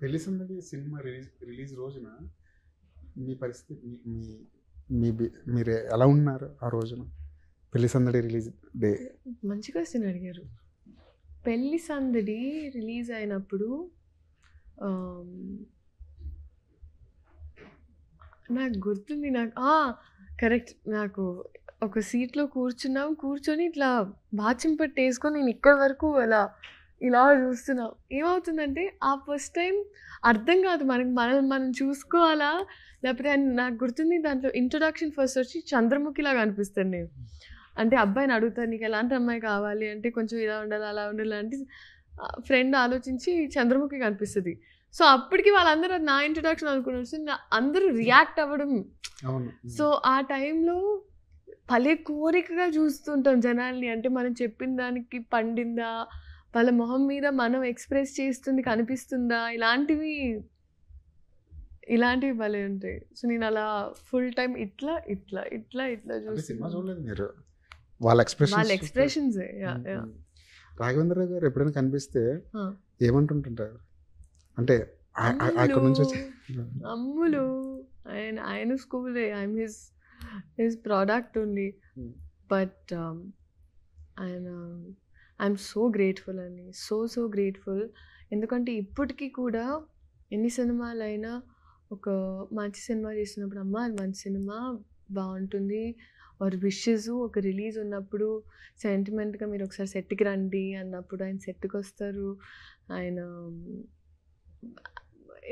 పెళ్లి సందడి cinema release రోజున మీ పరిస్థితి మీరు ఎలా ఉన్నారు ఆ రోజున? పెళ్లి సందడి రిలీజ్ డే. మంచి క్వశ్చన్ అడిగారు. పెళ్లి సందడి రిలీజ్ అయినప్పుడు నాకు గుర్తుంది. కరెక్ట్. నాకు ఒక సీట్లో కూర్చొని ఇట్లా బాచిం పట్టి వేసుకొని నేను ఇక్కడ వరకు ఇలా చూస్తున్నా. ఏమవుతుందంటే ఆ ఫస్ట్ టైం అర్థం కాదు మనల్ని మనం చూసుకోవాలా, లేకపోతే నాకు గుర్తుంది దాంట్లో ఇంట్రొడక్షన్ ఫస్ట్ వచ్చి చంద్రముఖిలాగా అనిపిస్తాను నేను. అంటే అబ్బాయిని అడుగుతాను, నీకు ఎలాంటి అమ్మాయి కావాలి అంటే కొంచెం ఇలా ఉండాలి అలా ఉండాలి అంటే ఫ్రెండ్ ఆలోచించి చంద్రముఖి కనిపిస్తుంది. సో అప్పటికి వాళ్ళందరూ నా ఇంట్రొడక్షన్ అనుకున్నారు. సో అందరూ రియాక్ట్ అవ్వడం. సో ఆ టైంలో భలే కోరికగా చూస్తుంటాం జనాల్ని. అంటే మనం చెప్పిన దానికి పండిందా, వాళ్ళ మొహం మీద మనం ఎక్స్ప్రెస్ చేస్తుంది కనిపిస్తుందా, ఇలాంటివి భలే ఉంటాయి. సో నేను అలా ఫుల్ టైం ఇట్లా చూడలేదు. వాళ్ళ ఎక్స్ప్రెషన్స్. రాఘవేంద్ర గారు ఎప్పుడైనా కనిపిస్తే ఏమంటుంటారు అంటే అమ్ములు ఆయన స్కూలే, I'm his product only. But I'm so grateful అండి, సో గ్రేట్ఫుల్. ఎందుకంటే ఇప్పటికీ కూడా ఎన్ని సినిమాలైనా ఒక మంచి సినిమా చేసినప్పుడు అమ్మ అది మంచి సినిమా బాగుంటుంది ఆర్ విషెస్, ఒక రిలీజ్ ఉన్నప్పుడు సెంటిమెంట్గా మీరు ఒకసారి సెట్కి రండి అన్నప్పుడు ఆయన సెట్కి వస్తారు. ఆయన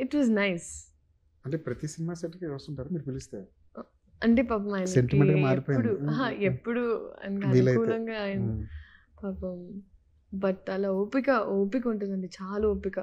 ఇట్ వాజ్ నైస్. అంటే ప్రతి సినిమా సెట్కి వస్తుంటారు మీరు పిలిస్తే? అంటే పాపం ఆయన ఎప్పుడు అనుకూలంగా ఆయన పాపం. బట్ అలా ఓపిక ఉంటుందండి, చాలా ఓపిక.